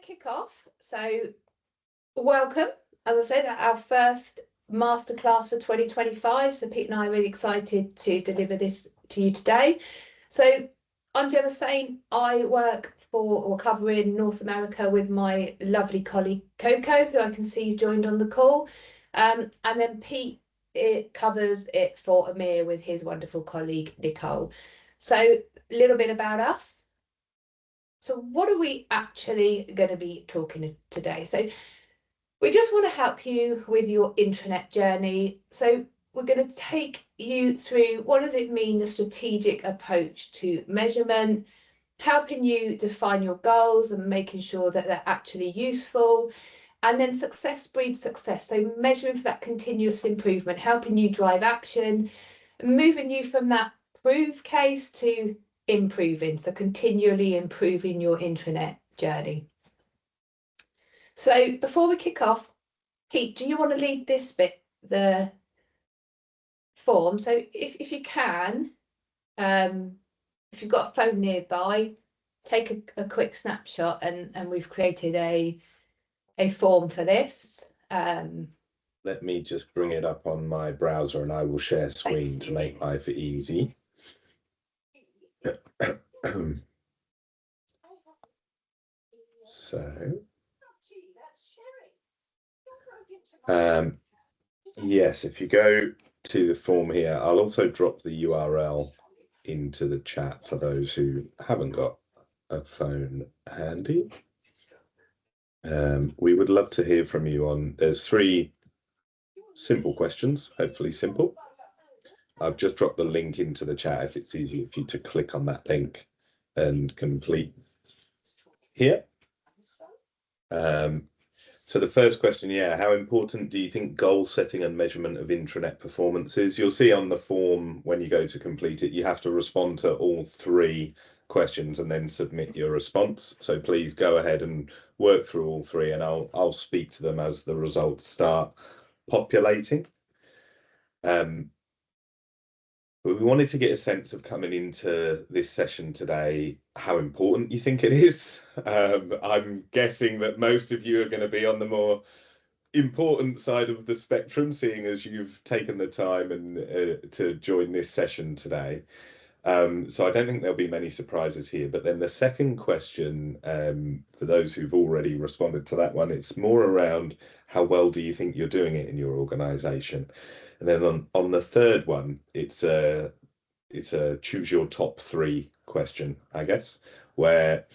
kick off. So welcome, as I said, our first masterclass for 2025. So Pete and I are really excited to deliver this to you today. So I'm Gemma Sain. I work for or cover in North America with my lovely colleague Coco, who I can see is joined on the call. And then Pete covers it for EMEA with his wonderful colleague Nicole. So a little bit about us. So what are we actually going to be talking today? So we just want to help you with your intranet journey. So we're going to take you through what does it mean, the strategic approach to measurement, helping you define your goals and making sure that they're actually useful. And then success breeds success. So measuring for that continuous improvement, helping you drive action, moving you from that prove case to improving, so continually improving your intranet journey. So before we kick off, Pete, do you want to lead this bit, the form? So if you can, if you've got a phone nearby, take a quick snapshot, and we've created a form for this. Let me just bring it up on my browser and I will share screen to make life easy. So, yes, if you go to the form here, I'll also drop the URL into the chat for those who haven't got a phone handy. We would love to hear from you on, there's 3 simple questions, hopefully simple. I've just dropped the link into the chat if it's easy for you to click on that link and complete here. So the first question, how important do you think goal setting and measurement of intranet performance is? You'll see on the form when you go to complete it, you have to respond to all 3 questions and then submit your response. So please go ahead and work through all 3 and I'll speak to them as the results start populating. But we wanted to get a sense of coming into this session today, how important you think it is. I'm guessing that most of you are going to be on the more important side of the spectrum, seeing as you've taken the time and to join this session today. So I don't think there'll be many surprises here. But then the second question, for those who've already responded to that one, it's more around how well do you think you're doing it in your organisation? And then on the third one, it's a choose your top 3 question, I guess, where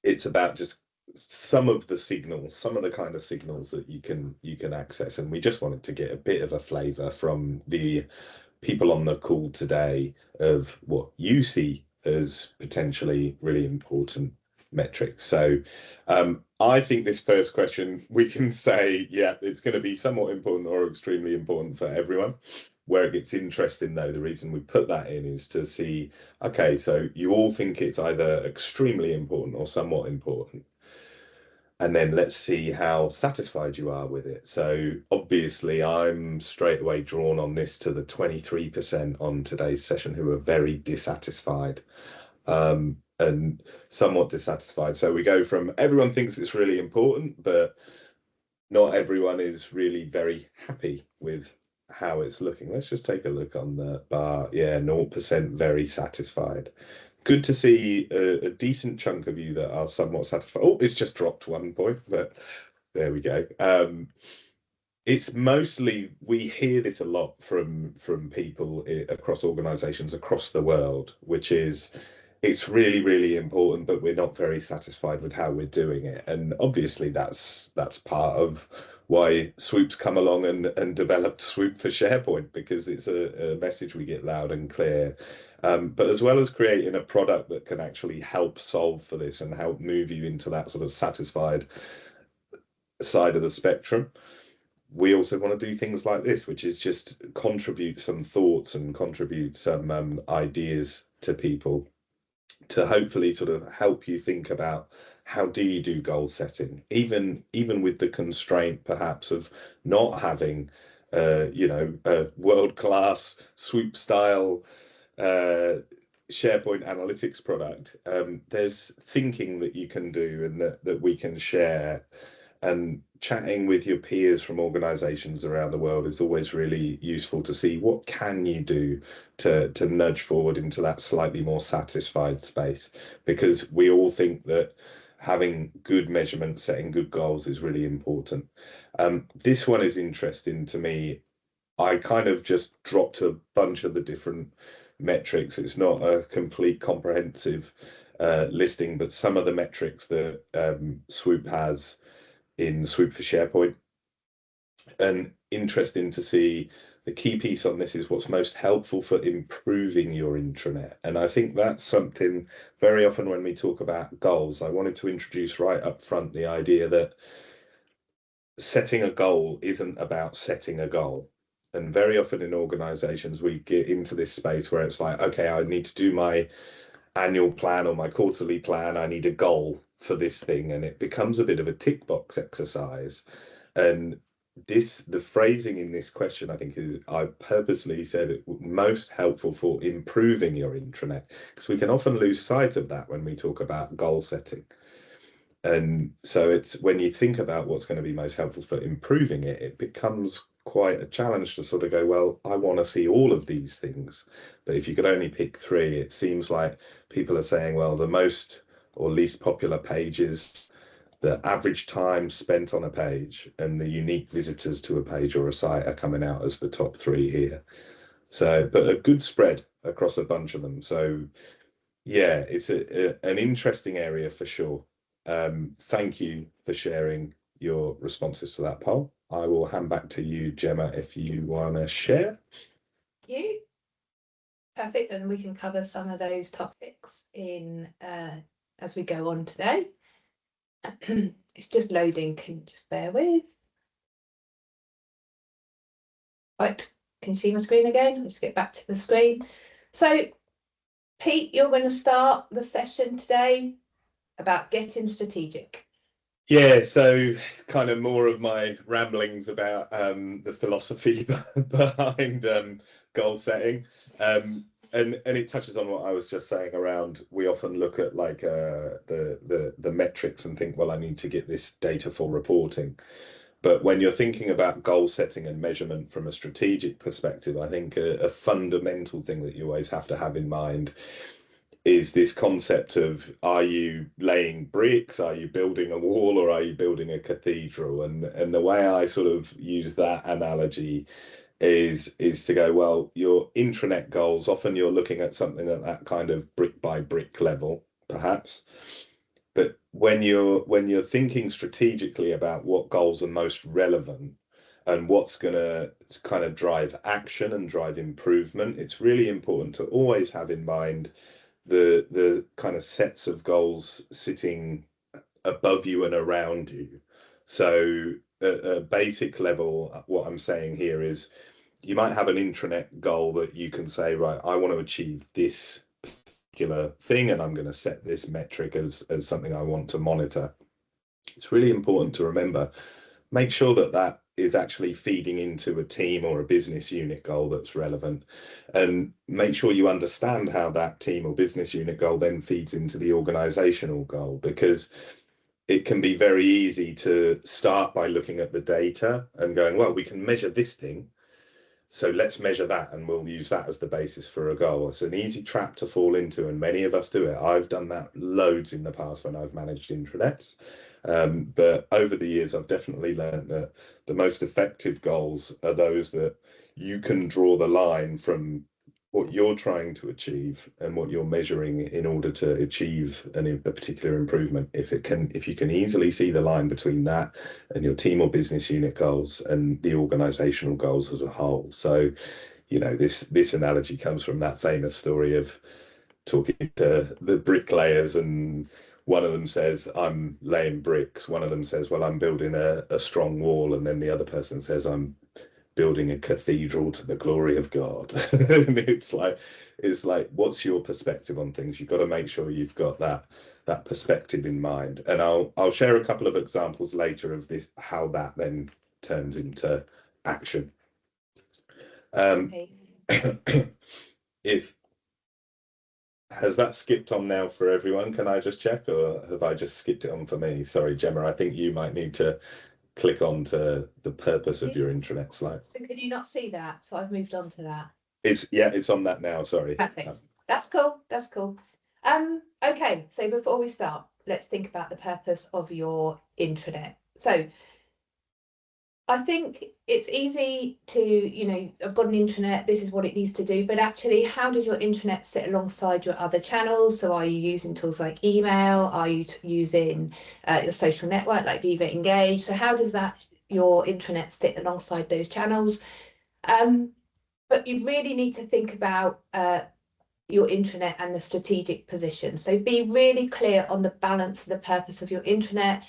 it's about just some of the signals, some of the kind of signals that you can access. And we just wanted to get a bit of a flavour from the people on the call today of what you see as potentially really important metrics. So I think this first question, we can say, it's going to be somewhat important or extremely important for everyone. Where it gets interesting, though, the reason we put that in is to see, okay, so you all think it's either extremely important or somewhat important. And then let's see how satisfied you are with it. So obviously, I'm straight away drawn on this to the 23% on today's session who are very dissatisfied. And somewhat dissatisfied. So we go from everyone thinks it's really important, but not everyone is really very happy with how it's looking. Let's just take a look on the bar. 0% very satisfied. Good to see a decent chunk of you that are somewhat satisfied. Oh, it's just dropped 1 point, but there we go. It's mostly, we hear this a lot from people across organizations across the world, which is, it's really, really important, but we're not very satisfied with how we're doing it. And obviously that's part of why SWOOP's come along and developed SWOOP for SharePoint, because it's a message we get loud and clear. But as well as creating a product that can actually help solve for this and help move you into that sort of satisfied side of the spectrum, we also want to do things like this, which is just contribute some thoughts and contribute some ideas to people, to hopefully sort of help you think about how do you do goal setting, even with the constraint perhaps of not having a world-class SWOOP style SharePoint analytics product, there's thinking that you can do and that we can share, and chatting with your peers from organizations around the world is always really useful to see what can you do to nudge forward into that slightly more satisfied space, because we all think that having good measurement, setting good goals is really important. This one is interesting to me. I kind of just dropped a bunch of the different metrics. It's not a complete comprehensive listing, but some of the metrics that SWOOP has in SWOOP for SharePoint. And interesting to see, the key piece on this is what's most helpful for improving your intranet. And I think that's something very often when we talk about goals, I wanted to introduce right up front the idea that setting a goal isn't about setting a goal. And very often in organizations, we get into this space where it's like, okay, I need to do my annual plan or my quarterly plan. I need a goal for this thing. And it becomes a bit of a tick box exercise. And the phrasing in this question, I think, is, I purposely said it most helpful for improving your intranet, because we can often lose sight of that when we talk about goal setting. And so it's when you think about what's going to be most helpful for improving it, it becomes quite a challenge to sort of go, well, I want to see all of these things. But if you could only pick three, it seems like people are saying, well, the most or least popular pages, the average time spent on a page, and the unique visitors to a page or a site are coming out as the top three here. So, but a good spread across a bunch of them. So yeah, it's an interesting area for sure. Thank you for sharing your responses to that poll. I will hand back to you, Gemma, if you want to share. Thank you. Perfect, and we can cover some of those topics in as we go on today. It's just loading, can you just bear with? Right, can you see my screen again? Let's get back to the screen. So Pete, you're going to start the session today about getting strategic. Yeah, so kind of more of my ramblings about the philosophy behind goal setting. And it touches on what I was just saying around, we often look at like the metrics and think, well, I need to get this data for reporting. But when you're thinking about goal setting and measurement from a strategic perspective, I think a fundamental thing that you always have to have in mind is this concept of, are you laying bricks, are you building a wall, or are you building a cathedral? And the way I sort of use that analogy is to go, well, your intranet goals, often you're looking at something at that kind of brick by brick level, perhaps. But when you're thinking strategically about what goals are most relevant and what's going to kind of drive action and drive improvement, it's really important to always have in mind the kind of sets of goals sitting above you and around you. So at a basic level, what I'm saying here is, you might have an intranet goal that you can say, right, I want to achieve this particular thing, and I'm going to set this metric as something I want to monitor. It's really important to remember, make sure that that is actually feeding into a team or a business unit goal that's relevant, and make sure you understand how that team or business unit goal then feeds into the organizational goal, because it can be very easy to start by looking at the data and going, well, we can measure this thing, so let's measure that and we'll use that as the basis for a goal. It's an easy trap to fall into, and many of us do it. I've done that loads in the past when I've managed intranets. But over the years, I've definitely learned that the most effective goals are those that you can draw the line from what you're trying to achieve and what you're measuring in order to achieve a particular improvement. If you can easily see the line between that and your team or business unit goals and the organizational goals as a whole. So, you know, this analogy comes from that famous story of talking to the bricklayers, and one of them says, I'm laying bricks. One of them says, well, I'm building a strong wall. And then the other person says, I'm building a cathedral to the glory of God. And it's like, what's your perspective on things? You've got to make sure you've got that perspective in mind. And I'll share a couple of examples later of this, how that then turns into action. Okay. If Has that skipped on now for everyone? Can I just check, or have I just skipped it on for me? Sorry, Gemma, I think you might need to click on to the purpose of your intranet slide. So can you not see that? So I've moved on to that. It's on that now, sorry. Perfect. That's cool. That's cool. Okay, so before we start, let's think about the purpose of your intranet. So I think it's easy to, I've got an intranet, this is what it needs to do, but actually, how does your intranet sit alongside your other channels? So are you using tools like email? Are you using your social network like Viva Engage? So how does your intranet sit alongside those channels? But you really need to think about your intranet and the strategic position. So be really clear on the balance of the purpose of your intranet.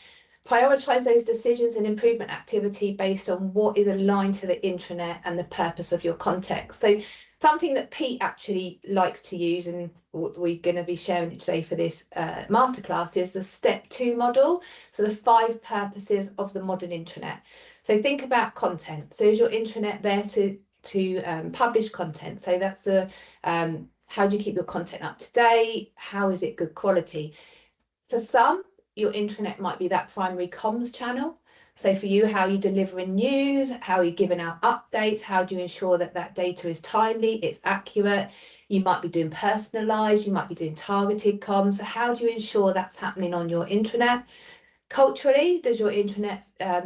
Prioritise those decisions and improvement activity based on what is aligned to the intranet and the purpose of your context. So something that Pete actually likes to use, and we're going to be sharing it today for this masterclass, is the step 2 model. So the 5 purposes of the modern intranet. So think about content. So is your intranet there to publish content? So that's the how do you keep your content up to date? How is it good quality? For some, your intranet might be that primary comms channel. So for you, how are you delivering news? How are you giving out updates? How do you ensure that that data is timely, it's accurate? You might be doing personalized, you might be doing targeted comms. So how do you ensure that's happening on your intranet? Culturally, does your intranet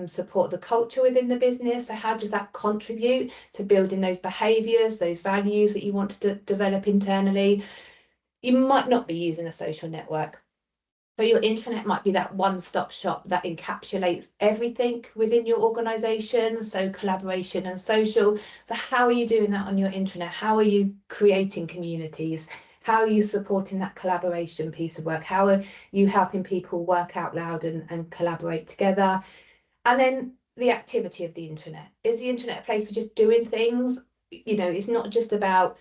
support the culture within the business? So how does that contribute to building those behaviours, those values that you want to develop internally? You might not be using a social network. So your intranet might be that one-stop shop that encapsulates everything within your organisation, so collaboration and social. So how are you doing that on your intranet? How are you creating communities? How are you supporting that collaboration piece of work? How are you helping people work out loud and collaborate together? And then the activity of the intranet. Is the intranet a place for just doing things? It's not just about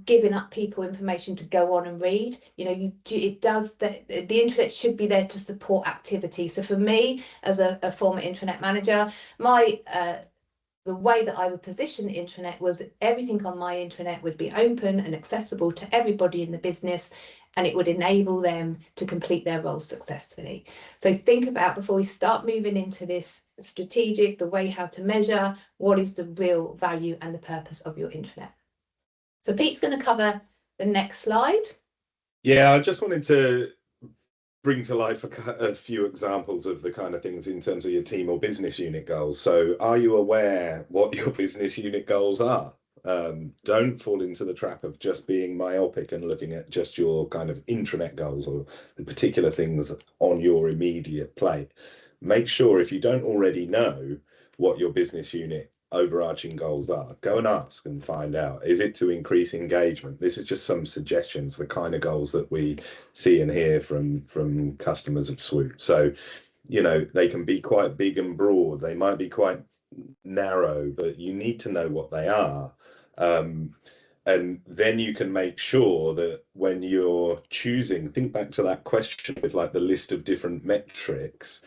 giving up people information to go on and read. It does that. The intranet should be there to support activity. So for me, as a former intranet manager, the way that I would position the intranet was everything on my intranet would be open and accessible to everybody in the business, and it would enable them to complete their roles successfully. So think about, before we start moving into this strategic, the way how to measure, what is the real value and the purpose of your intranet. So Pete's going to cover the next slide. Yeah, I just wanted to bring to life a few examples of the kind of things in terms of your team or business unit goals. So are you aware what your business unit goals are? Don't fall into the trap of just being myopic and looking at just your kind of intranet goals or the particular things on your immediate plate. Make sure, if you don't already know what your business unit overarching goals are, go and ask and find out. Is it to increase engagement? This is just some suggestions, the kind of goals that we see and hear from customers of SWOOP. So they can be quite big and broad, they might be quite narrow, but you need to know what they are. And then you can make sure that when you're choosing, think back to that question with like the list of different metrics.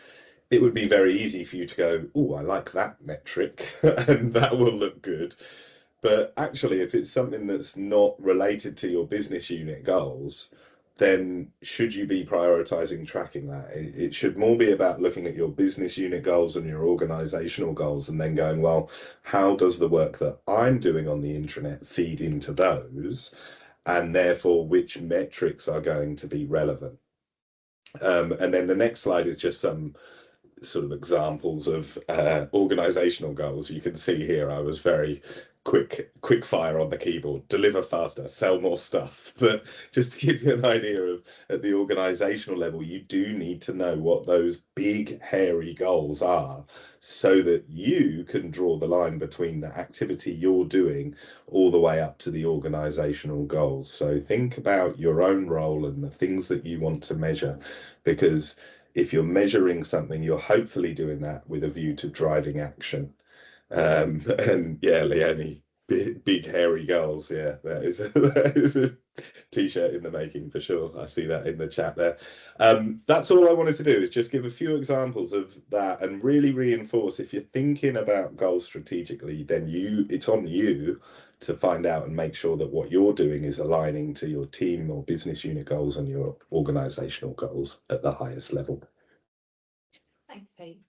It would be very easy for you to go, oh, I like that metric and that will look good. But actually, if it's something that's not related to your business unit goals, then should you be prioritizing tracking that? It should more be about looking at your business unit goals and your organizational goals and then going, well, how does the work that I'm doing on the intranet feed into those? And therefore, which metrics are going to be relevant? And then the next slide is just some sort of examples of organizational goals. You can see here I was very quick fire on the keyboard: deliver faster, sell more stuff. But just to give you an idea of, at the organizational level, you do need to know what those big hairy goals are so that you can draw the line between the activity you're doing all the way up to the organizational goals. So think about your own role and the things that you want to measure, because if you're measuring something, you're hopefully doing that with a view to driving action. And yeah, Leonie, big hairy goals. Yeah, that is a t-shirt in the making for sure. I see that in the chat there. That's all I wanted to do, is just give a few examples of that and really reinforce, if you're thinking about goals strategically, then it's on you to find out and make sure that what you're doing is aligning to your team or business unit goals and your organisational goals at the highest level. Thank you, Pete.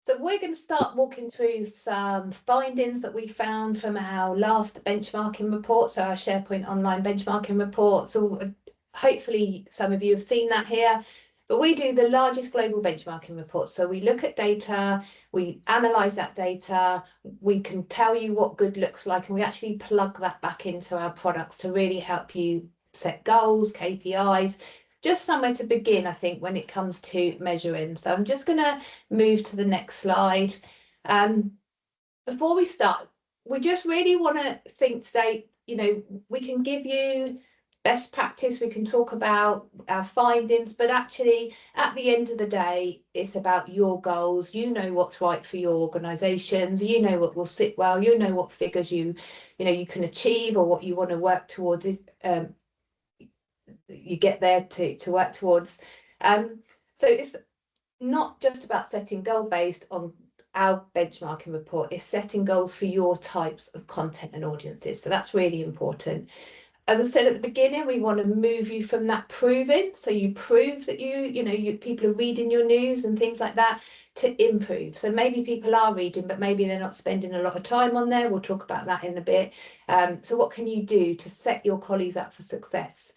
So we're going to start walking through some findings that we found from our last benchmarking report, so our SharePoint online benchmarking report. So hopefully some of you have seen that here, but we do the largest global benchmarking report. So we look at data, we analyse that data, we can tell you what good looks like, and we actually plug that back into our products to really help you set goals, KPIs, just somewhere to begin, I think, when it comes to measuring. So I'm just going to move to the next slide. Before we start, we just really want to think today, you know, we can give you best practice, we can talk about our findings, but actually at the end of the day, it's about your goals. You know what's right for your organisations, you know what will sit well, you know what figures you can achieve or what you want to work towards. You get there to work towards. So it's not just about setting goal based on our benchmarking report, it's setting goals for your types of content and audiences. So that's really important. As I said at the beginning, we want to move you from that proving, so you prove that people are reading your news and things like that, to improve. So maybe people are reading, but maybe they're not spending a lot of time on there. We'll talk about that in a bit. So what can you do to set your colleagues up for success?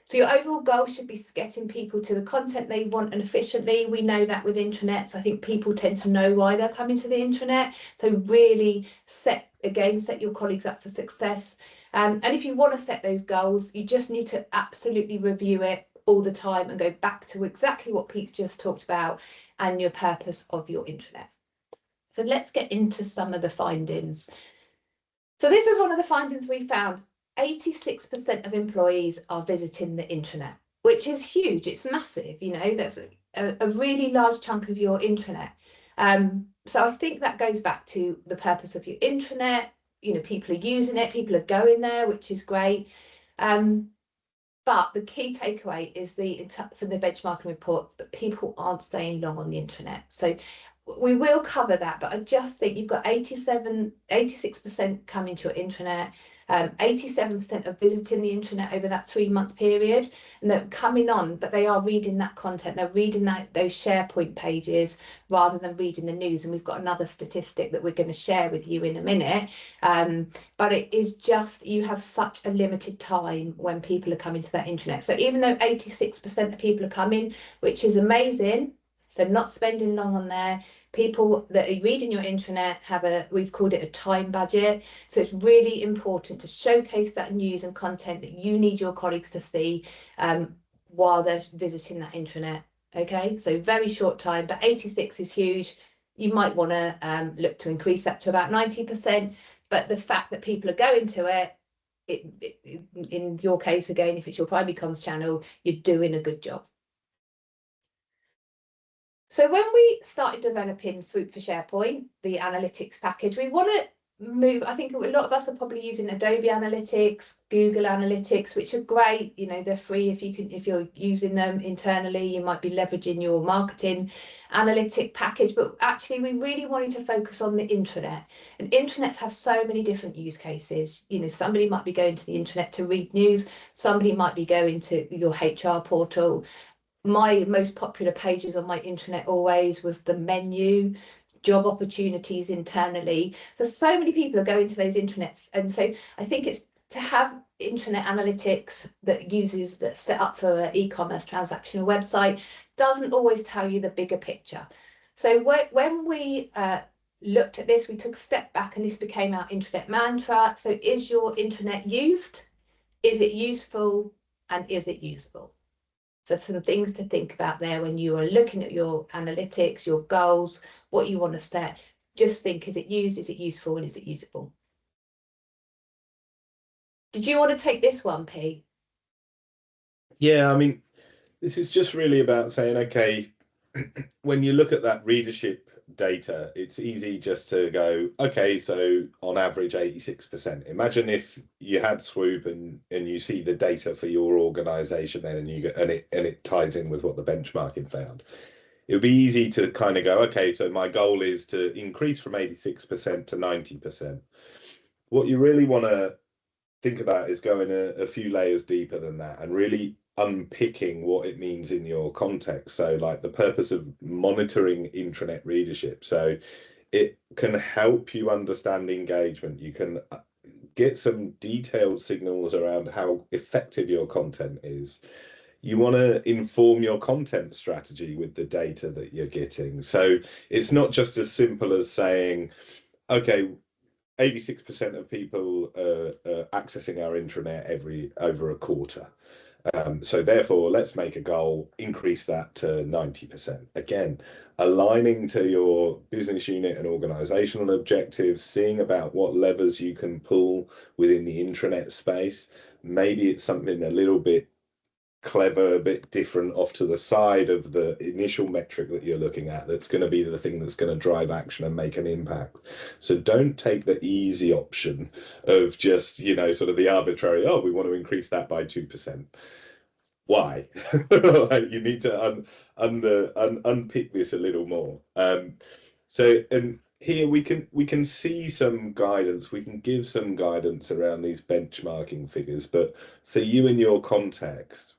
So your overall goal should be getting people to the content they want and efficiently. We know that with intranets. I think people tend to know why they're coming to the intranet. So really set your colleagues up for success. And if you want to set those goals, you just need to absolutely review it all the time and go back to exactly what Pete's just talked about and your purpose of your intranet. So let's get into some of the findings. So this is one of the findings we found. 86% of employees are visiting the intranet, which is huge. It's massive, that's a really large chunk of your intranet. So I think that goes back to the purpose of your intranet. People are using it, people are going there, which is great. But the key takeaway is from the benchmarking report that people aren't staying long on the intranet. So we will cover that, but I just think you've got 86% coming to your intranet, 87% are visiting the intranet over that 3-month period, and they're coming on, but they are reading that content, they're reading those SharePoint pages rather than reading the news. And we've got another statistic that we're going to share with you in a minute, but it is just, you have such a limited time when people are coming to that intranet. So even though 86% of people are coming, which is amazing, they're not spending long on there. People that are reading your intranet we've called it a time budget. So it's really important to showcase that news and content that you need your colleagues to see while they're visiting that intranet. Okay, so very short time, but 86 is huge. You might want to look to increase that to about 90%. But the fact that people are going to it, in your case, again, if it's your primary comms channel, you're doing a good job. So when we started developing SWOOP for SharePoint, the analytics package, we want to move, I think a lot of us are probably using Adobe Analytics, Google Analytics, which are great. They're free if you're using them internally. You might be leveraging your marketing analytic package, but actually we really wanted to focus on the intranet. And intranets have so many different use cases. Somebody might be going to the intranet to read news, somebody might be going to your HR portal. My most popular pages on my intranet always was the menu, job opportunities internally. So many people are going to those intranets, and so I think it's to have intranet analytics that's set up for an e-commerce transactional website doesn't always tell you the bigger picture. So when we looked at this, we took a step back, and this became our intranet mantra. So is your intranet used? Is it useful? And is it usable? So some things to think about there when you are looking at your analytics, your goals, what you want to set. Just think, is it used, is it useful, and is it usable? Did you want to take this one, Pete? Yeah, I mean, this is just really about saying, okay, when you look at that readership data, it's easy just to go, okay, so on average 86%. Imagine if you had SWOOP and you see the data for your organization then, and it ties in with what the benchmarking found. It would be easy to kind of go, okay, so my goal is to increase from 86% to 90%. What you really want to think about is going a few layers deeper than that and really unpicking what it means in your context. So like the purpose of monitoring intranet readership. So it can help you understand engagement. You can get some detailed signals around how effective your content is. You want to inform your content strategy with the data that you're getting. So it's not just as simple as saying, okay, 86% of people are accessing our intranet over a quarter. So therefore, let's make a goal, increase that to 90%. Again, aligning to your business unit and organizational objectives, seeing about what levers you can pull within the intranet space. Maybe it's something a little bit clever, a bit different off to the side of the initial metric that you're looking at, that's going to be the thing that's going to drive action and make an impact. So don't take the easy option of just, you know, sort of the arbitrary, oh, we want to increase that by 2%. Why? Like, you need to unpick this a little more. And here we can see some guidance, we can give some guidance around these benchmarking figures, but for you in your context,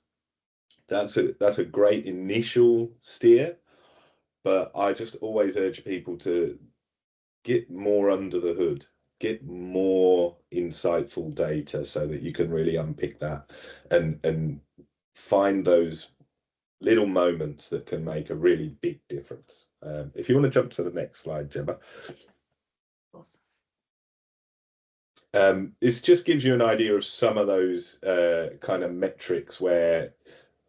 that's a great initial steer, but I just always urge people to get more under the hood, get more insightful data so that you can really unpick that and find those little moments that can make a really big difference. If you want to jump to the next slide, Gemma. This just gives you an idea of some of those kind of metrics where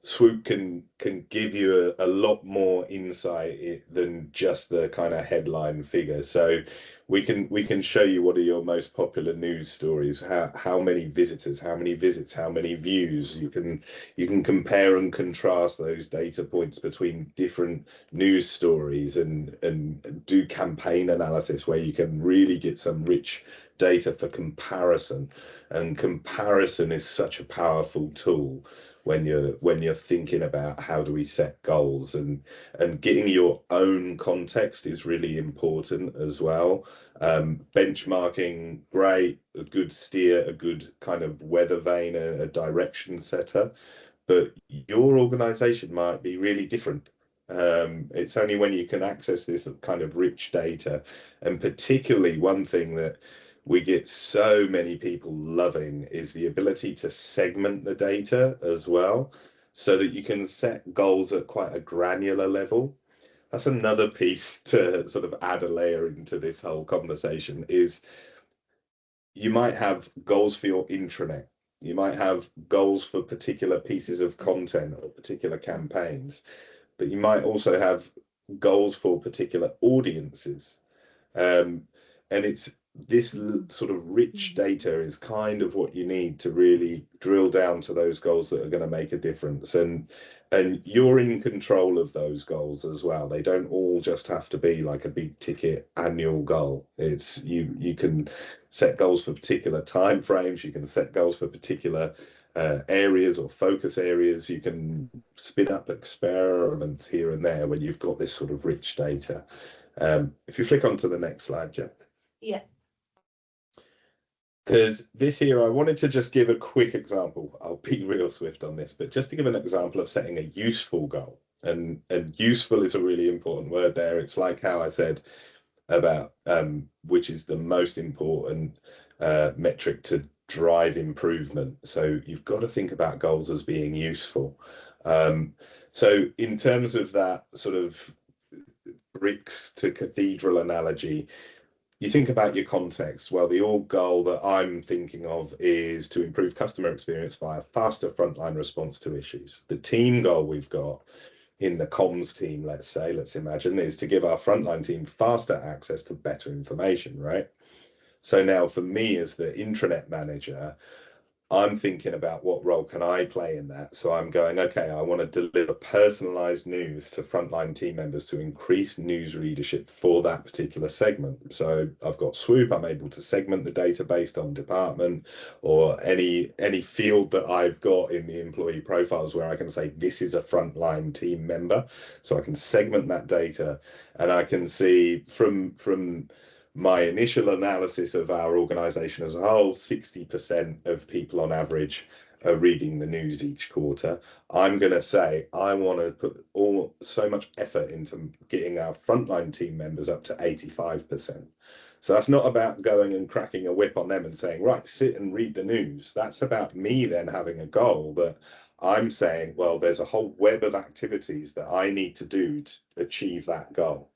SWOOP can give you a lot more insight than just the kind of headline figure. So we can show you what are your most popular news stories, how many visitors, how many visits, how many views. You can compare and contrast those data points between different news stories and do campaign analysis where you can really get some rich data for comparison. And comparison is such a powerful tool when you're thinking about how do we set goals, and getting your own context is really important as well. Benchmarking, great, a good steer, a good kind of weather vane, a direction setter, but your organization might be really different. It's only when you can access this kind of rich data, and particularly one thing that we get so many people loving is the ability to segment the data as well, so that you can set goals at quite a granular level. That's another piece to sort of add a layer into this whole conversation, is you might have goals for your intranet. You might have goals for particular pieces of content or particular campaigns, but you might also have goals for particular audiences. And it's this sort of rich data is kind of what you need to really drill down to those goals that are going to make a difference. And you're in control of those goals as well. They don't all just have to be like a big ticket annual goal. It's you can set goals for particular time frames. You can set goals for particular areas or focus areas. You can spin up experiments here and there when you've got this sort of rich data. If you flick on to the next slide, Jen. Yeah. Because this here, I wanted to just give a quick example. I'll be real swift on this, but just to give an example of setting a useful goal. And useful is a really important word there. It's like how I said about which is the most important metric to drive improvement. So you've got to think about goals as being useful. So in terms of that sort of bricks to cathedral analogy, you think about your context. Well, the org goal that I'm thinking of is to improve customer experience via faster frontline response to issues. The team goal we've got in the comms team, let's imagine, is to give our frontline team faster access to better information, right? So now for me as the intranet manager, I'm thinking about what role can I play in that. So I'm going, okay, I want to deliver personalized news to frontline team members to increase news readership for that particular segment. So I've got SWOOP, I'm able to segment the data based on department or any field that I've got in the employee profiles where I can say this is a frontline team member. So I can segment that data, and I can see from my initial analysis of our organisation as a whole, 60% of people on average are reading the news each quarter. I'm going to say I want to put so much effort into getting our frontline team members up to 85%. So that's not about going and cracking a whip on them and saying, right, sit and read the news. That's about me then having a goal that I'm saying, well, there's a whole web of activities that I need to do to achieve that goal.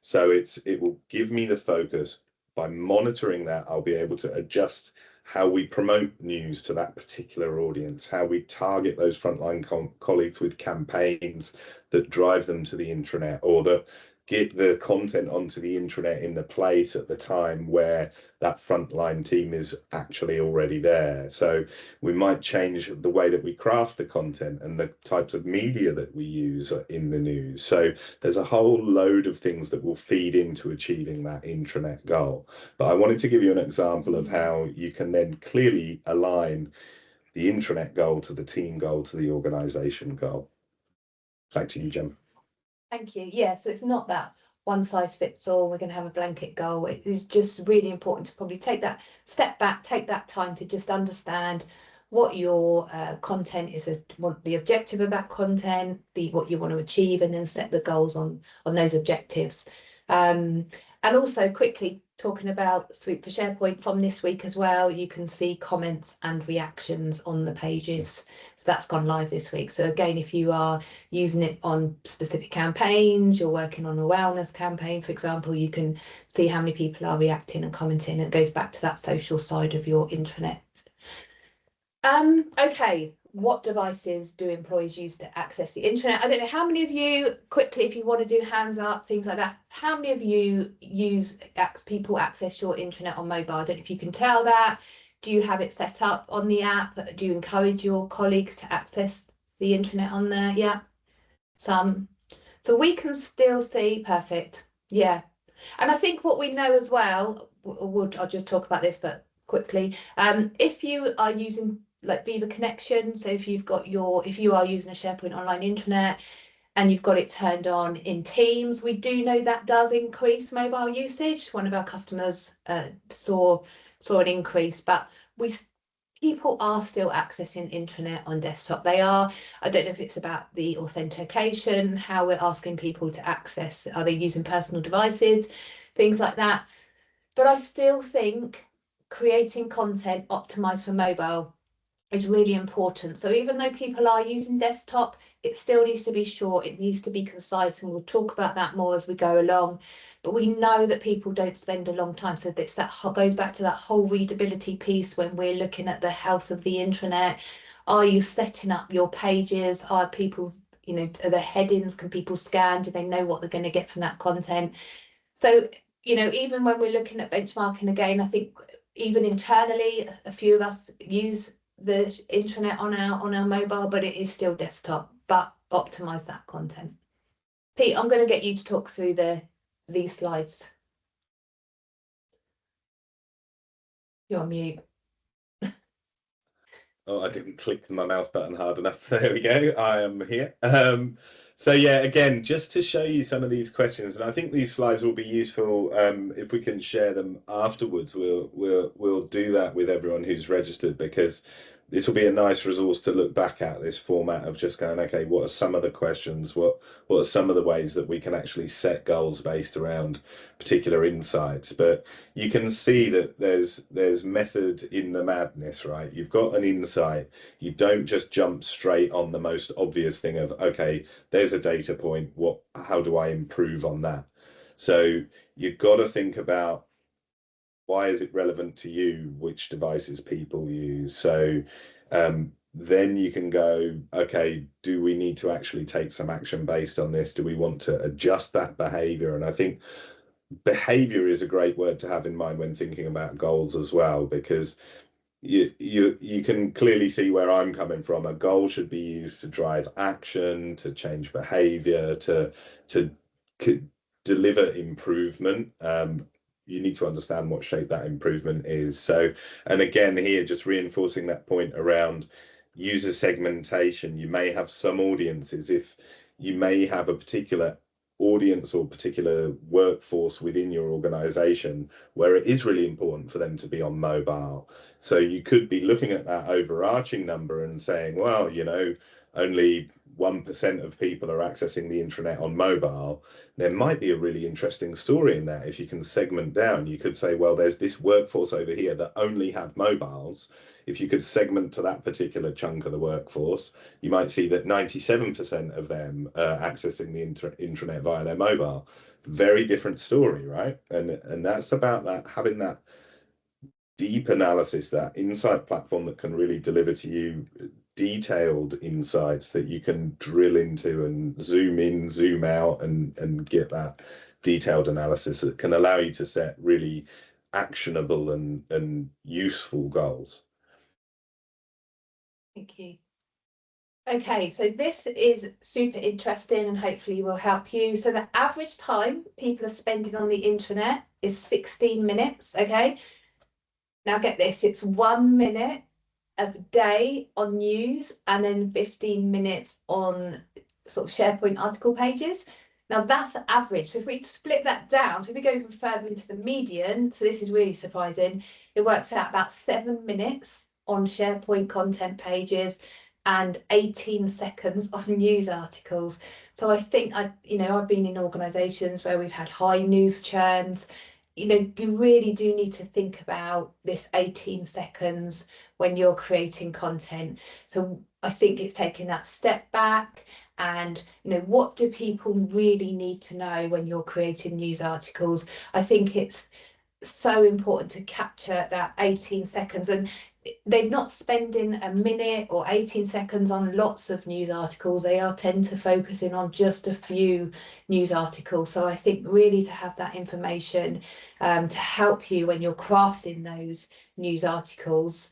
So it will give me the focus. By monitoring that, I'll be able to adjust how we promote news to that particular audience, how we target those frontline colleagues with campaigns that drive them to the intranet, or that get the content onto the intranet in the place at the time where that frontline team is actually already there. So we might change the way that we craft the content and the types of media that we use in the news. So there's a whole load of things that will feed into achieving that intranet goal. But I wanted to give you an example of how you can then clearly align the intranet goal to the team goal to the organisation goal. Back to you, Jem. Thank you. Yeah, so it's not that one size fits all, we're going to have a blanket goal. It is just really important to probably take that step back, take that time to just understand what your content is, what the objective of that content, what you want to achieve, and then set the goals on those objectives. And also quickly talking about SWOOP for SharePoint from this week as well, you can see comments and reactions on the pages. So that's gone live this week. So again, if you are using it on specific campaigns, you're working on a wellness campaign, for example, you can see how many people are reacting and commenting. And it goes back to that social side of your intranet. Okay, what devices do employees use to access the intranet? I don't know how many of you, quickly, if you want to do hands up, things like that, how many of you people access your intranet on mobile? I don't know if you can tell that. Do you have it set up on the app? Do you encourage your colleagues to access the intranet on there? Yeah, some. So we can still see, perfect, yeah. And I think what we know as well, I'll just talk about this, but quickly, if you are using like Viva Connection, so if you are using a SharePoint online intranet and you've got it turned on in Teams, we do know that does increase mobile usage. One of our customers saw an increase, but people are still accessing intranet on desktop. They are. I don't know if it's about the authentication, how we're asking people to access, are they using personal devices, things like that. But I still think creating content optimized for mobile is really important. So even though people are using desktop, it still needs to be short, it needs to be concise, and we'll talk about that more as we go along. But we know that people don't spend a long time, so that goes back to that whole readability piece when we're looking at the health of the intranet. Are you setting up your pages? Are people, are the headings, can people scan? Do they know what they're going to get from that content? So, even when we're looking at benchmarking again, I think even internally, a few of us use the intranet on our mobile, but it is still desktop, but optimize that content. Pete, I'm going to get you to talk through these slides. You're on mute. Oh, I didn't click my mouse button hard enough. There we go. I am here. So yeah, again, just to show you some of these questions, and I think these slides will be useful. If we can share them afterwards, we'll do that with everyone who's registered, because this will be a nice resource to look back at, this format of just going, okay, what are some of the questions? What are some of the ways that we can actually set goals based around particular insights? But you can see that there's method in the madness, right? You've got an insight. You don't just jump straight on the most obvious thing of, okay, there's a data point. How do I improve on that? So you've got to think about, why is it relevant to you, which devices people use? So then you can go, okay, do we need to actually take some action based on this? Do we want to adjust that behavior? And I think behavior is a great word to have in mind when thinking about goals as well, because you can clearly see where I'm coming from. A goal should be used to drive action, to change behavior, to deliver improvement. You need to understand what shape that improvement is. So, and again here, just reinforcing that point around user segmentation. You may have some audiences, if you may have a particular audience or particular workforce within your organization where it is really important for them to be on mobile. So you could be looking at that overarching number and saying, well, you know, only 1% of people are accessing the intranet on mobile. There might be a really interesting story in that. If you can segment down, you could say, well, there's this workforce over here that only have mobiles. If you could segment to that particular chunk of the workforce, you might see that 97% of them are accessing the intranet via their mobile. Very different story, right? And that's about that, having that deep analysis, that insight platform that can really deliver to you detailed insights that you can drill into and zoom in, zoom out, and get that detailed analysis that can allow you to set really actionable and useful goals. Thank you. Okay, so this is super interesting and hopefully will help you. So the average time people are spending on the intranet is 16 minutes, okay? Now get this, it's 1 minute a day on news and then 15 minutes on sort of SharePoint article pages. Now that's the average. So if we split that down, so if we go even further into the median, so this is really surprising, it works out about 7 minutes on SharePoint content pages and 18 seconds on news articles. So I think I've been in organisations where we've had high news churns. You really do need to think about this 18 seconds when you're creating content. So I think it's taking that step back and, what do people really need to know when you're creating news articles? I think it's so important to capture that 18 seconds, and they're not spending a minute or 18 seconds on lots of news articles. They tend to focusing on just a few news articles. So I think really to have that information to help you when you're crafting those news articles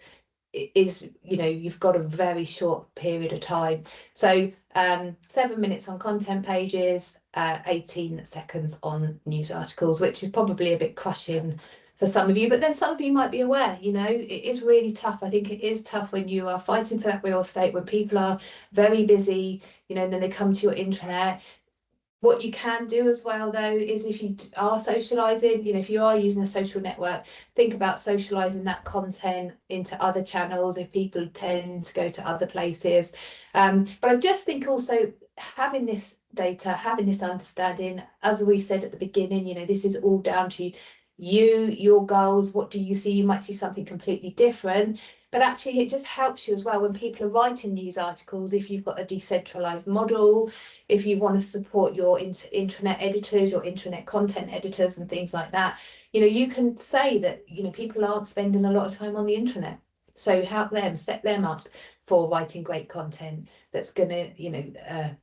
is, you've got a very short period of time. So 7 minutes on content pages, 18 seconds on news articles, which is probably a bit crushing for some of you, but then some of you might be aware, it is really tough. I think it is tough when you are fighting for that real estate, when people are very busy, and then they come to your intranet. What you can do as well, though, is if you are socializing, if you are using a social network, think about socializing that content into other channels if people tend to go to other places. But I just think also having this data, having this understanding, as we said at the beginning, this is all down to you, your goals. What do you see? You might see something completely different, but actually it just helps you as well when people are writing news articles. If you've got a decentralized model, if you want to support your intranet editors, your intranet content editors and things like that, you can say that, people aren't spending a lot of time on the intranet. So help them, set them up for writing great content that's going to,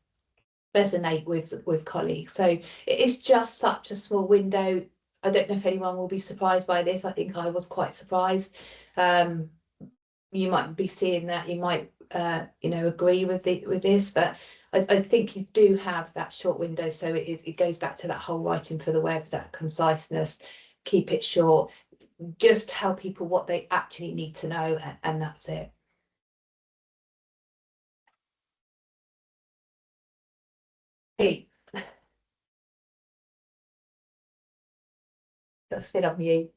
resonate with colleagues. So it is just such a small window. I don't know if anyone will be surprised by this. I think I was quite surprised. You might be seeing that, you might agree with this, but I think you do have that short window. So it goes back to that whole writing for the web, that conciseness, keep it short, just tell people what they actually need to know, and that's it. Hey. That's still on mute.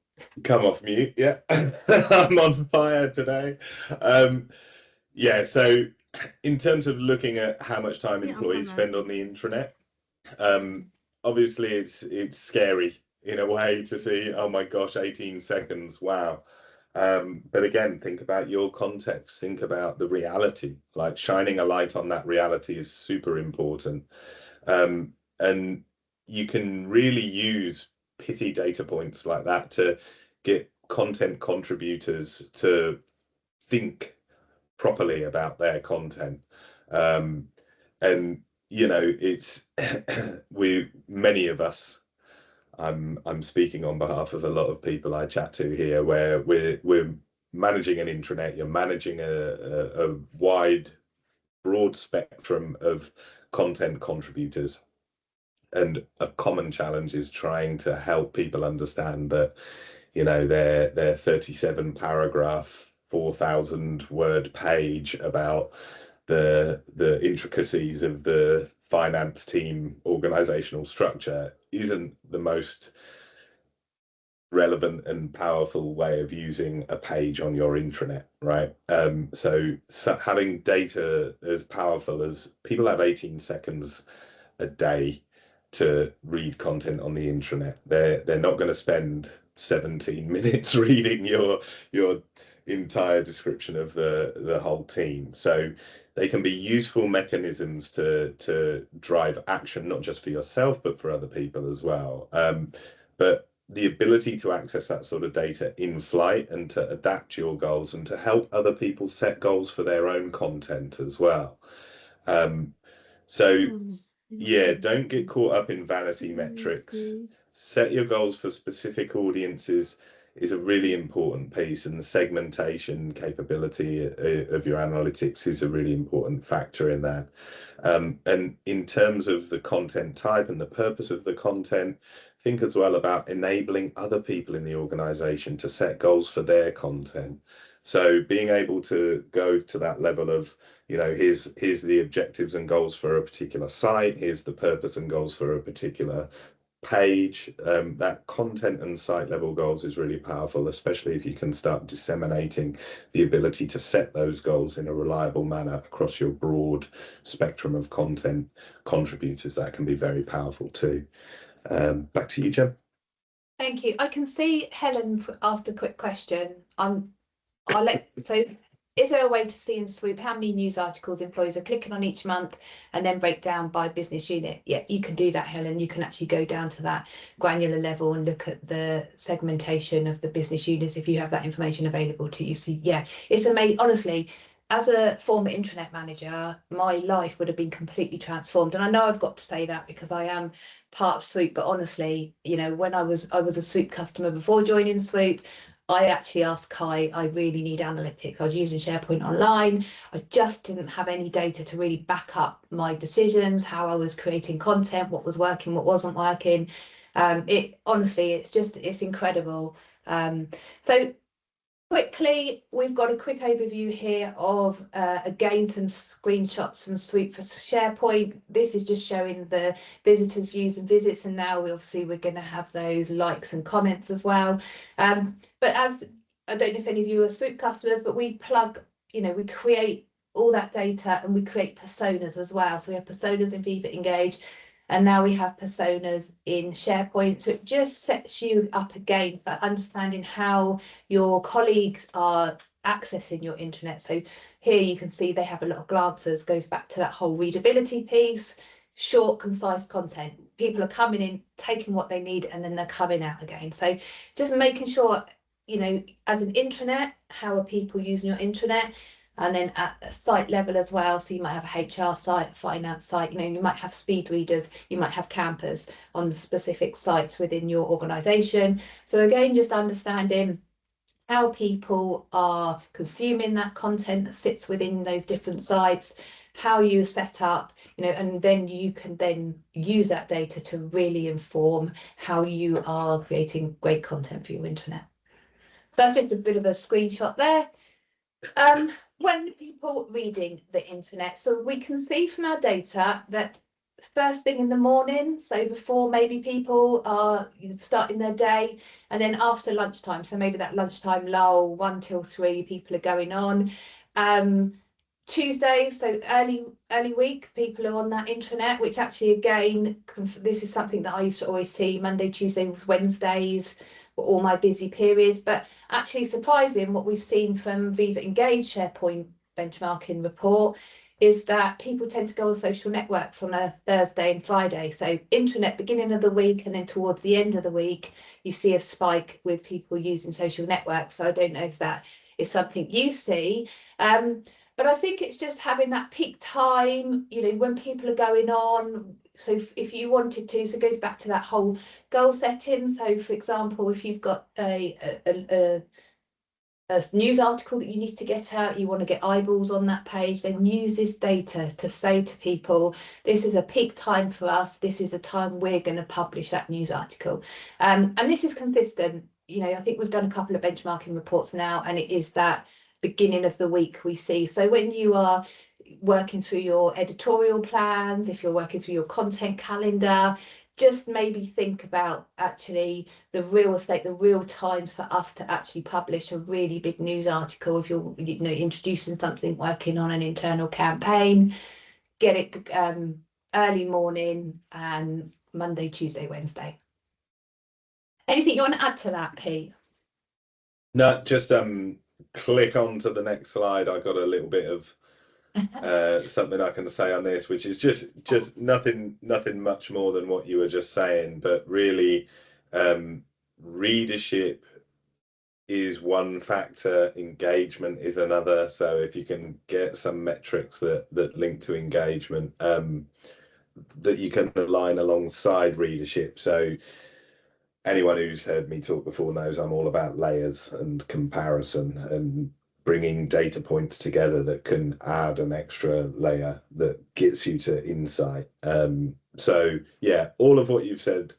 Come off mute, yeah. I'm on fire today. Yeah, so in terms of looking at how much time employees spend on the intranet, obviously it's scary in a way to see, oh my gosh, 18 seconds, wow. But again, think about your context, think about the reality, like shining a light on that reality is super important. And you can really use pithy data points like that to get content contributors to think properly about their content. And it's many of us, I'm speaking on behalf of a lot of people I chat to here, where we're managing an intranet, you're managing a wide, broad spectrum of content contributors. And a common challenge is trying to help people understand that, you know, their 37 paragraph, 4,000 word page about the intricacies of the finance team organizational structure isn't the most relevant and powerful way of using a page on your intranet, right? So having data as powerful as people have 18 seconds a day to read content on the intranet. They're not going to spend 17 minutes reading your entire description of the whole team. So they can be useful mechanisms to drive action, not just for yourself, but for other people as well. But the ability to access that sort of data in flight and to adapt your goals and to help other people set goals for their own content as well. Yeah, don't get caught up in vanity metrics. Set your goals for specific audiences is a really important piece, and the segmentation capability of your analytics is a really important factor in that. And in terms of the content type and the purpose of the content, think as well about enabling other people in the organization to set goals for their content. So being able to go to that level of, you know, here's the objectives and goals for a particular site, here's the purpose and goals for a particular page. That content and site level goals is really powerful, especially if you can start disseminating the ability to set those goals in a reliable manner across your broad spectrum of content contributors. That can be very powerful too. Back to you, Jem. Thank you. I can see Helen's asked a quick question. So is there a way to see in SWOOP how many news articles employees are clicking on each month and then break down by business unit? Yeah, you can do that, Helen. You can actually go down to that granular level and look at the segmentation of the business units if you have that information available to you. So yeah, it's amazing. Honestly, as a former intranet manager, my life would have been completely transformed. And I know I've got to say that because I am part of SWOOP, but honestly, you know, when I was a SWOOP customer before joining SWOOP, I actually asked Kai, I really need analytics. I was using SharePoint Online. I just didn't have any data to really back up my decisions, how I was creating content, what was working, what wasn't working. Honestly, it's incredible. So quickly, we've got a quick overview here of, again, some screenshots from SWOOP for SharePoint. This is just showing the visitors' views and visits, and now we're going to have those likes and comments as well. But as I don't know if any of you are SWOOP customers, but we we create all that data and we create personas as well. So we have personas in Viva Engage, and now we have personas in SharePoint. So it just sets you up again for understanding how your colleagues are accessing your intranet. So here you can see they have a lot of glances, goes back to that whole readability piece, short, concise content. People are coming in, taking what they need, and then they're coming out again. So just making sure, you know, as an intranet, how are people using your intranet? And then at a site level as well, so you might have a HR site, finance site, you know, you might have speed readers, you might have campers on the specific sites within your organisation. So again, just understanding how people are consuming that content that sits within those different sites, how you set up, you know, and then you can then use that data to really inform how you are creating great content for your intranet. That's just a bit of a screenshot there. When people reading the internet, so we can see from our data that first thing in the morning, so before maybe people are starting their day, and then after lunchtime, so maybe that lunchtime lull, 1 till 3, people are going on. Tuesday, so early week, people are on that intranet, which actually again, this is something that I used to always see. Monday, Tuesday, Wednesdays were all my busy periods, but actually surprising what we've seen from Viva Engage SharePoint benchmarking report is that people tend to go on social networks on a Thursday and Friday. So intranet beginning of the week, and then towards the end of the week, you see a spike with people using social networks. So I don't know if that is something you see. But I think it's just having that peak time, you know, when people are going on. So if you wanted to, so it goes back to that whole goal setting. So for example, if you've got a a news article that you need to get out, you want to get eyeballs on that page, then use this data to say to people, this is a peak time for us, this is a time we're going to publish that news article. And this is consistent. You know, I think we've done a couple of benchmarking reports now, and it is that beginning of the week we see. So when you are working through your editorial plans, if you're working through your content calendar, just maybe think about actually the real estate, the real times for us to actually publish a really big news article. If you're, you know, introducing something, working on an internal campaign, get it early morning and Monday, Tuesday, Wednesday. Anything you want to add to that, Pete? No, just click on to the next slide. I got a little bit of something I can say on this, which is just nothing much more than what you were just saying, but really readership is one factor, engagement is another. So if you can get some metrics that link to engagement, that you can align alongside readership. So anyone who's heard me talk before knows I'm all about layers and comparison and bringing data points together that can add an extra layer that gets you to insight. So yeah, all of what you've said,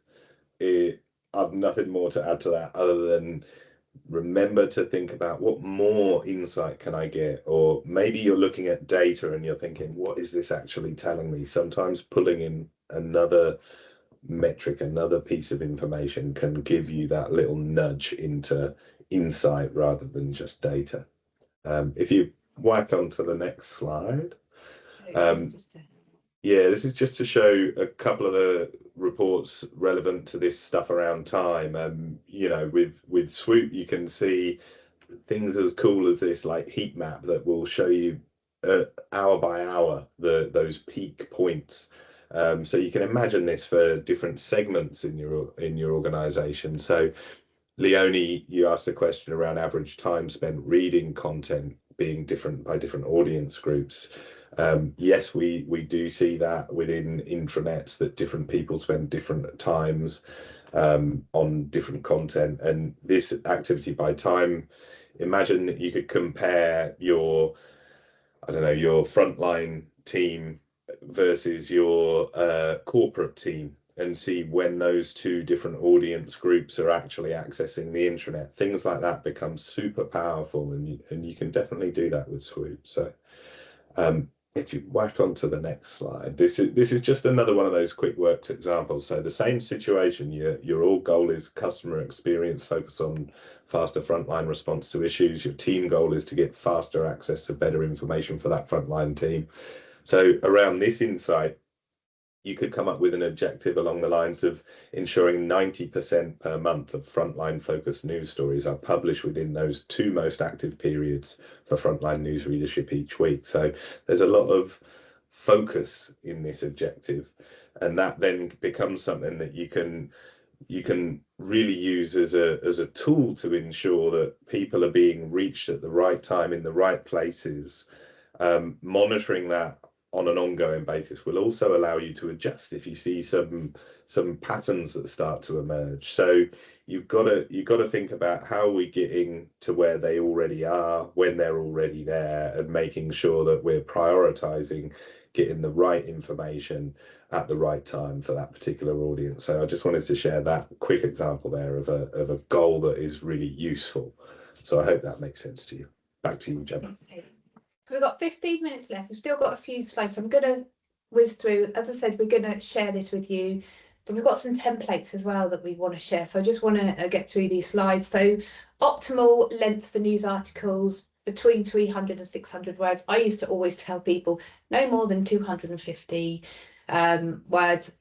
I've nothing more to add to that other than remember to think about what more insight can I get, or maybe you're looking at data and you're thinking, what is this actually telling me? Sometimes pulling in another metric, another piece of information can give you that little nudge into insight rather than just data. If you whack onto the next slide, yeah, this is just to show a couple of the reports relevant to this stuff around time. You know, with SWOOP, you can see things as cool as this like heat map that will show you hour by hour those peak points. So you can imagine this for different segments in your organization. So Leonie, you asked a question around average time spent reading content being different by different audience groups. Yes, we do see that within intranets, that different people spend different times on different content. And this activity by time, imagine that you could compare your, I don't know, your frontline team versus your corporate team and see when those two different audience groups are actually accessing the intranet. Things like that become super powerful, and you can definitely do that with SWOOP. So if you whack onto the next slide, this is just another one of those quick worked examples. So the same situation, your all goal is customer experience, focus on faster frontline response to issues. Your team goal is to get faster access to better information for that frontline team. So around this insight, you could come up with an objective along the lines of ensuring 90% per month of frontline focused news stories are published within those two most active periods for frontline news readership each week. So there's a lot of focus in this objective, and that then becomes something that you can really use as a tool to ensure that people are being reached at the right time in the right places. Monitoring that on an ongoing basis will also allow you to adjust if you see some patterns that start to emerge. So you've got to think about how we're getting to where they already are when they're already there, and making sure that we're prioritizing getting the right information at the right time for that particular audience. So I just wanted to share that quick example there of a goal that is really useful. So I hope that makes sense to you. Back to you, Gemma. So we've got 15 minutes left. We've still got a few slides, so I'm going to whiz through. As I said, we're going to share this with you, but we've got some templates as well that we want to share. So I just want to get through these slides. So optimal length for news articles, between 300 and 600 words. I used to always tell people no more than 250 words.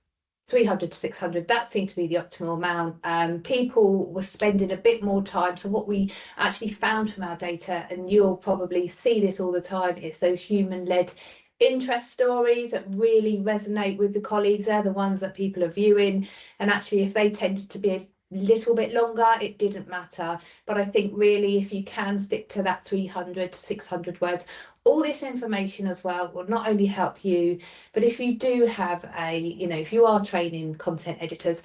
300 to 600, that seemed to be the optimal amount. People were spending a bit more time. So what we actually found from our data, and you'll probably see this all the time, is those human-led interest stories that really resonate with the colleagues. They're the ones that people are viewing, and actually if they tended to be a little bit longer, it didn't matter. But I think really if you can stick to that 300 to 600 words, all this information as well will not only help you, but if you do have if you are training content editors,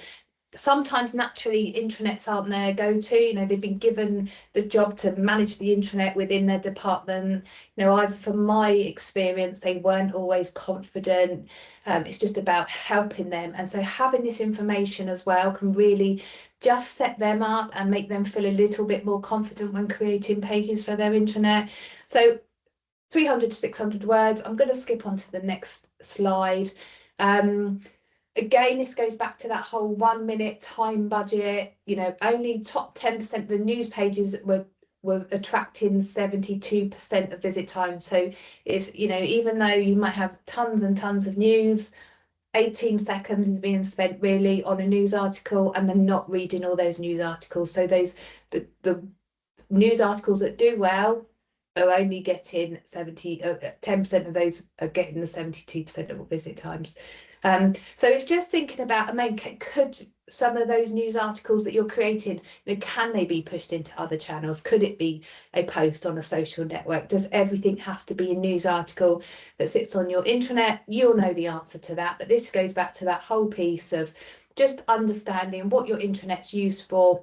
sometimes naturally intranets aren't their go-to. You know, they've been given the job to manage the intranet within their department. You know, from my experience, they weren't always confident. It's just about helping them, and so having this information as well can really just set them up and make them feel a little bit more confident when creating pages for their intranet. So 300 to 600 words. I'm going to skip on to the next slide. Again, this goes back to that whole 1 minute time budget. You know, only top 10% of the news pages were attracting 72% of visit time. So it's, you know, even though you might have tons and tons of news, 18 seconds is being spent really on a news article, and they're not reading all those news articles. So the news articles that do well are only getting 10% of those are getting the 72% of visit times. So it's just thinking about, I mean, could some of those news articles that you're creating, you know, can they be pushed into other channels? Could it be a post on a social network? Does everything have to be a news article that sits on your intranet? You'll know the answer to that, but this goes back to that whole piece of just understanding what your intranet's used for.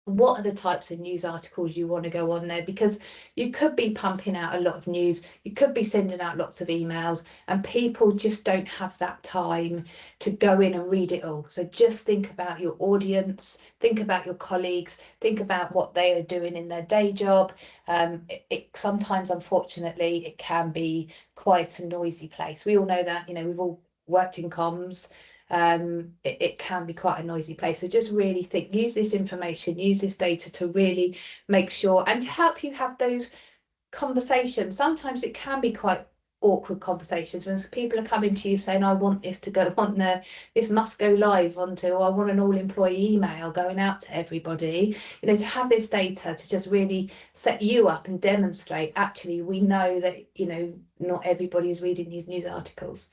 What are the types of news articles you want to go on there? Because you could be pumping out a lot of news, you could be sending out lots of emails, and people just don't have that time to go in and read it all. So just think about your audience, think about your colleagues, think about what they are doing in their day job. Sometimes, unfortunately, it can be quite a noisy place. We all know that, you know, we've all worked in comms. It can be quite a noisy place. So just really think, use this information, use this data to really make sure, and to help you have those conversations. Sometimes it can be quite awkward conversations when people are coming to you saying, I want this to go on there, this must go live onto, or I want an all-employee email going out to everybody. You know, to have this data to just really set you up and demonstrate, actually, we know that, you know, not everybody is reading these news articles.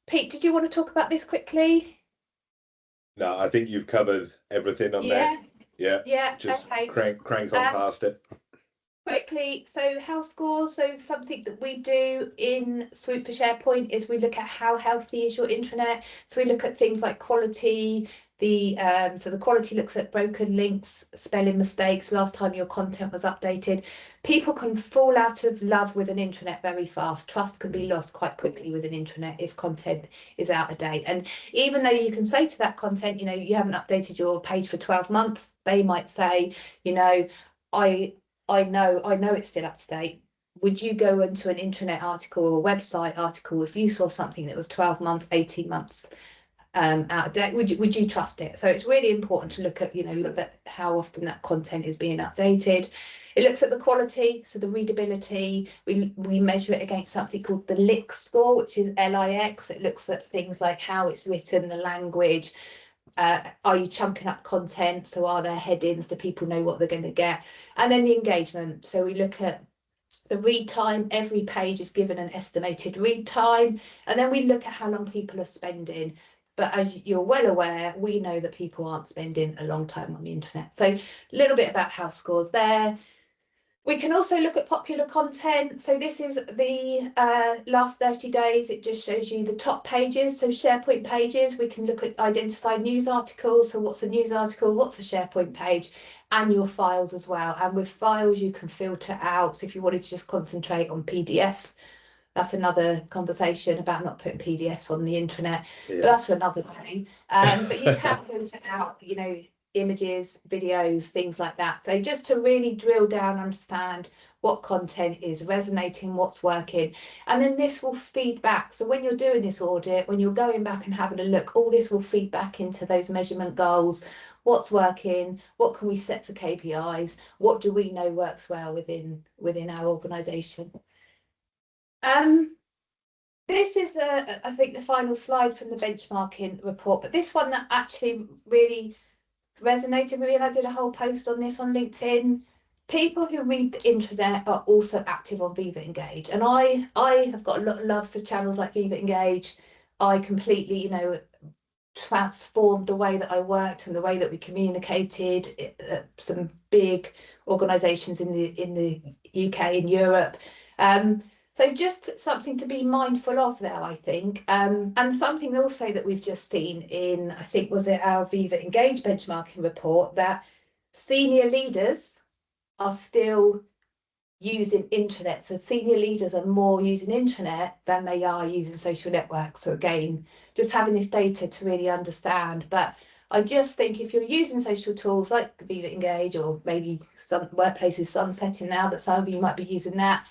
Pete, did you want to talk about this quickly? No, I think you've covered everything on there. Yeah. Just okay. crank on past it. Quickly, so health scores. So something that we do in SWOOP for SharePoint is we look at how healthy is your intranet. So we look at things like quality. So the quality looks at broken links, spelling mistakes, last time your content was updated. People can fall out of love with an intranet very fast. Trust can be lost quite quickly with an intranet if content is out of date. And even though you can say to that content, you know, you haven't updated your page for 12 months, they might say, you know, I know it's still up to date. Would you go into an intranet article or a website article if you saw something that was 12 months, 18 months out of date? Would you trust it? So it's really important to look at how often that content is being updated. It looks at the quality, so the readability. We measure it against something called the LIX score, which is LIX. It looks at things like how it's written, the language. Are you chunking up content? So are there headings? Do people know what they're going to get? And then the engagement. So we look at the read time. Every page is given an estimated read time. And then we look at how long people are spending. But as you're well aware, we know that people aren't spending a long time on the internet. So a little bit about health scores there. We can also look at popular content. So this is the last 30 days. It just shows you the top pages. So SharePoint pages, we can look at identify news articles. So what's a news article? What's a SharePoint page? And your files as well. And with files, you can filter out. So if you wanted to just concentrate on PDFs, that's another conversation about not putting PDFs on the intranet. Yeah. But that's for another day. But you can filter out, you know, images, videos, things like that. So just to really drill down, understand what content is resonating, what's working, and then this will feed back. So when you're doing this audit, when you're going back and having a look, all this will feed back into those measurement goals. What's working? What can we set for KPIs? What do we know works well within our organisation? This is, I think, the final slide from the benchmarking report, but this one that actually really resonated with me, and I did a whole post on this on LinkedIn. People who read the intranet are also active on Viva Engage, and I have got a lot of love for channels like Viva Engage. I completely, you know, transformed the way that I worked and the way that we communicated at some big organisations in the UK and Europe. So just something to be mindful of there, I think, and something also that we've just seen in, I think, was it our Viva Engage benchmarking report, that senior leaders are still using intranet. So senior leaders are more using intranet than they are using social networks. So again, just having this data to really understand. But I just think if you're using social tools like Viva Engage, or maybe some workplaces sunsetting now, but some of you might be using that,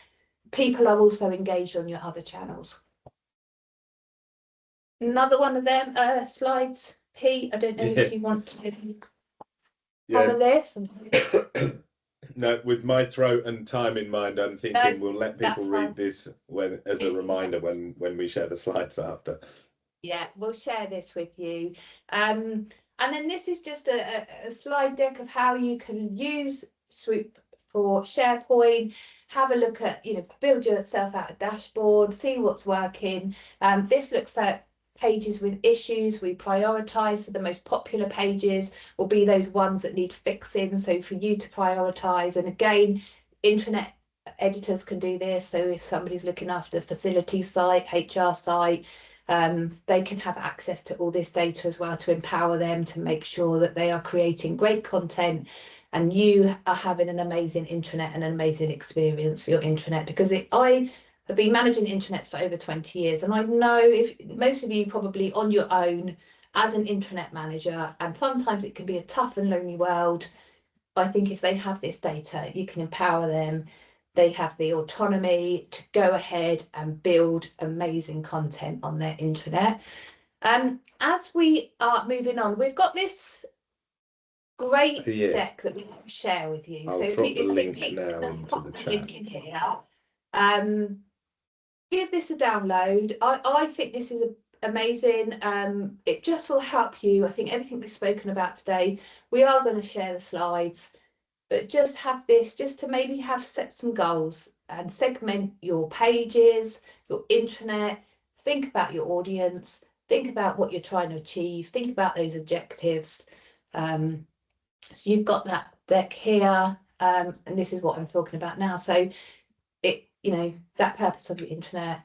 people are also engaged on your other channels. Another one of them slides, Pete, I don't know if you want to cover this. No, with my throat and time in mind, I'm thinking we'll let people read this when, as a reminder, when we share the slides after. Yeah, we'll share this with you. And then this is just a slide deck of how you can use SWOOP for SharePoint. Have a look at, build yourself out a dashboard, see what's working. This looks at pages with issues. We prioritize, so the most popular pages will be those ones that need fixing, so for you to prioritize. And again, intranet editors can do this, so if somebody's looking after facility site, HR site, they can have access to all this data as well to empower them to make sure that they are creating great content and you are having an amazing intranet and an amazing experience for your intranet. Because I have been managing intranets for over 20 years, and I know if most of you probably on your own as an intranet manager, and sometimes it can be a tough and lonely world. I think if they have this data, you can empower them. They have the autonomy to go ahead and build amazing content on their intranet. As we are moving on, we've got this great deck that we can share with you. I'll drop the link now into the chat. Link in here. Give this a download. I think this is amazing. It just will help you. I think everything we've spoken about today, we are going to share the slides, but just have this just to maybe set some goals and segment your pages, your intranet. Think about your audience, think about what you're trying to achieve, think about those objectives. So you've got that deck here, and this is what I'm talking about now. So that purpose of your intranet,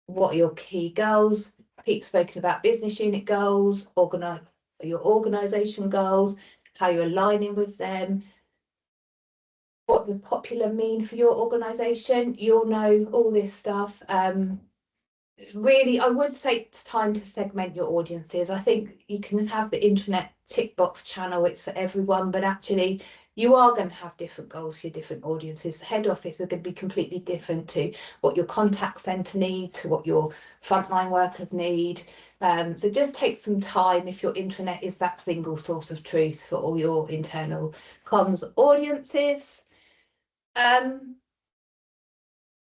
what are your key goals? Pete's spoken about business unit goals, your organisation goals, how you're aligning with them, what the popular mean for your organisation. You'll know all this stuff. Really, I would say it's time to segment your audiences. I think you can have the intranet tick box channel, it's for everyone, but actually you are going to have different goals for your different audiences. The head office are going to be completely different to what your contact centre needs, to what your frontline workers need. So just take some time if your intranet is that single source of truth for all your internal comms audiences. Our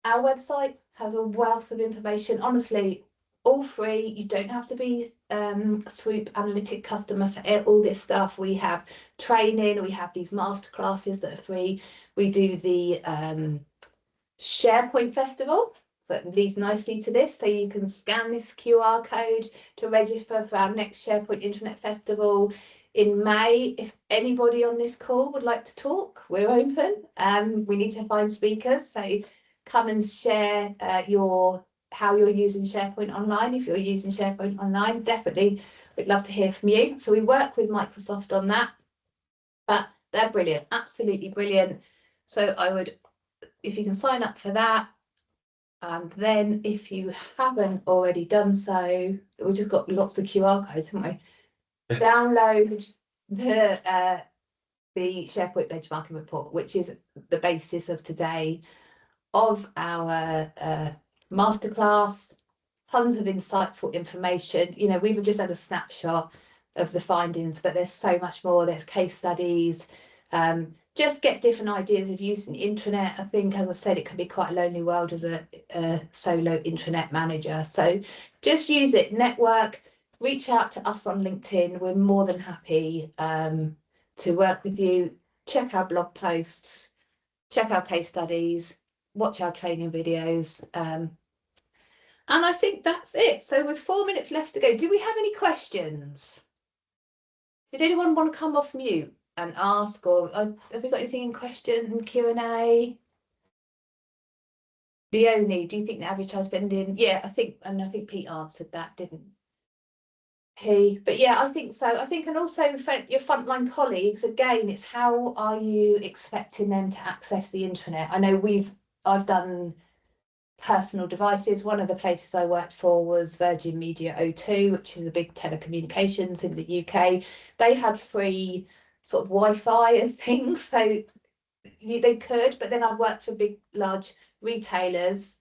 website has a wealth of information, honestly, all free. You don't have to be a SWOOP analytic customer for all this stuff. We have training, we have these masterclasses that are free. We do the SharePoint Festival, so that leads nicely to this. So you can scan this QR code to register for our next SharePoint Intranet Festival in May. If anybody on this call would like to talk, we're open. We need to find speakers, so come and share how you're using SharePoint Online. If you're using SharePoint Online, definitely we'd love to hear from you. So we work with Microsoft on that, but they're brilliant, absolutely brilliant. So I would, if you can sign up for that, and then if you haven't already done so, we've just got lots of QR codes, haven't we? Download the SharePoint benchmarking report, which is the basis of today, of our masterclass. Tons of insightful information. We've just had a snapshot of the findings, but there's so much more. There's case studies. Just get different ideas of using intranet. I think, as I said, it can be quite a lonely world as a solo intranet manager. So just use it, network, reach out to us on LinkedIn. We're more than happy to work with you. Check our blog posts, check our case studies, watch our training videos. And I think that's it. So with 4 minutes left to go, do we have any questions? Did anyone want to come off mute and ask, or have we got anything in question and Q&A? Leonie, do you think the average time spending? Yeah, I think Pete answered that, didn't he? But yeah, I think so. I think, and also for your frontline colleagues, again, it's how are you expecting them to access the intranet? I know I've done personal devices. One of the places I worked for was Virgin Media O2, which is a big telecommunications in the UK. They had free sort of Wi-Fi and things, so they could, but then I worked for big, large retailers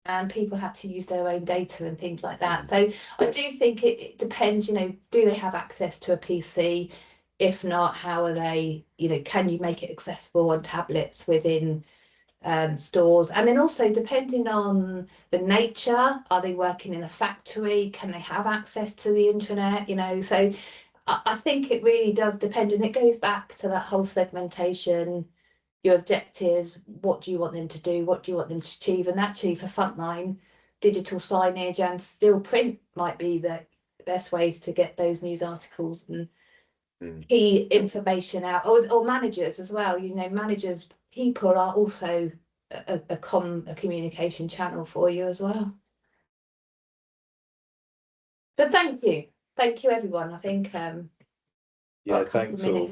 and people had to use their own data and things like that. So I do think it depends, you know, do they have access to a PC? If not, how are they, you know, can you make it accessible on tablets within stores? And then also depending on the nature, are they working in a factory? Can they have access to the internet? You know, so I think it really does depend, and it goes back to that whole segmentation, your objectives, what do you want them to do, what do you want them to achieve? And actually for frontline, digital signage and still print might be the best ways to get those news articles and key information out, or managers as well. You know, managers, people are also a communication channel for you as well. But thank you everyone. I think yeah, thanks all.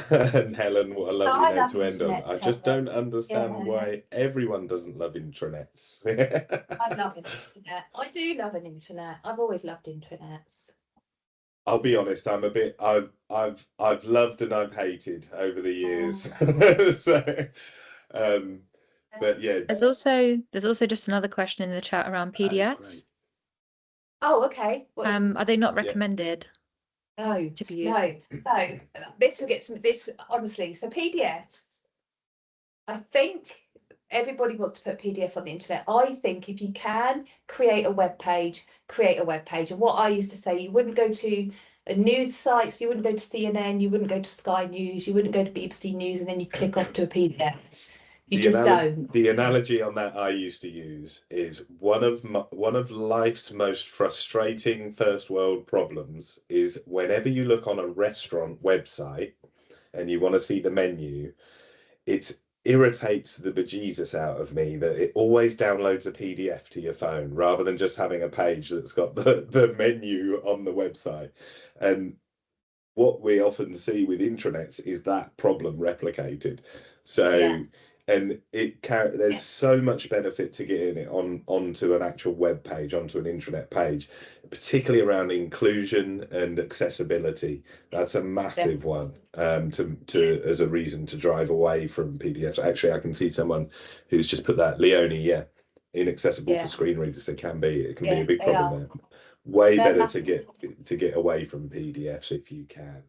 And Helen, what a lovely note to end on. I just don't understand why everyone doesn't love intranets. I love an internet. I do love an internet. I've always loved intranets. I'll be honest, I'm a bit I've loved and I've hated over the years. So but yeah. There's also just another question in the chat around PDFs. Oh, okay. Are they not recommended? No, to be used? No. So this will get some, this honestly. So PDFs, I think everybody wants to put PDF on the internet. I think if you can create a web page. And what I used to say, you wouldn't go to a news site, so you wouldn't go to CNN, you wouldn't go to Sky News, you wouldn't go to BBC News, and then you click off to a PDF. You just don't. The analogy on that I used to use is one of life's most frustrating first world problems is whenever you look on a restaurant website and you want to see the menu, it irritates the bejesus out of me that it always downloads a PDF to your phone rather than just having a page that's got the menu on the website. And what we often see with intranets is that problem replicated. So yeah. And there's so much benefit to getting it onto an actual web page, onto an intranet page, particularly around inclusion and accessibility. That's a massive one to as a reason to drive away from PDFs. Actually, I can see someone who's just put that, Leonie, inaccessible for screen readers. It can be a big problem there. Way better to get away from PDFs if you can.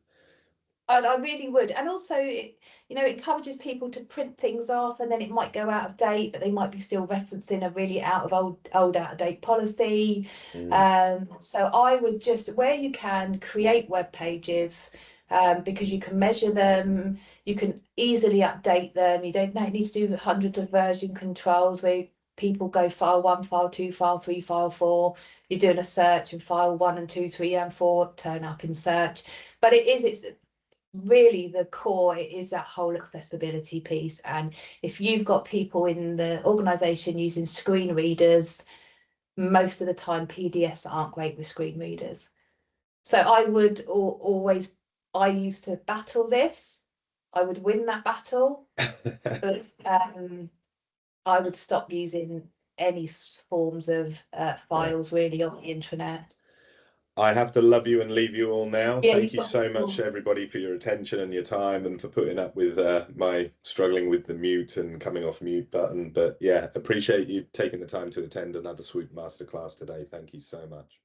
I really would. And also, it encourages people to print things off, and then it might go out of date, but they might be still referencing a really out of date policy. So I would just, where you can, create web pages, because you can measure them, you can easily update them. You don't need to do hundreds of version controls where people go file 1, file 2, file 3, file 4. You're doing a search and file 1 and 2, 3 and 4 turn up in search. But it's really the core, it is that whole accessibility piece. And if you've got people in the organisation using screen readers, most of the time PDFs aren't great with screen readers. So I would I used to battle this. I would win that battle, but I would stop using any forms of files really on the intranet. I have to love you and leave you all now. Thank you so much, everybody, for your attention and your time, and for putting up with my struggling with the mute and coming off mute button. But yeah, appreciate you taking the time to attend another SWOOP masterclass today. Thank you so much.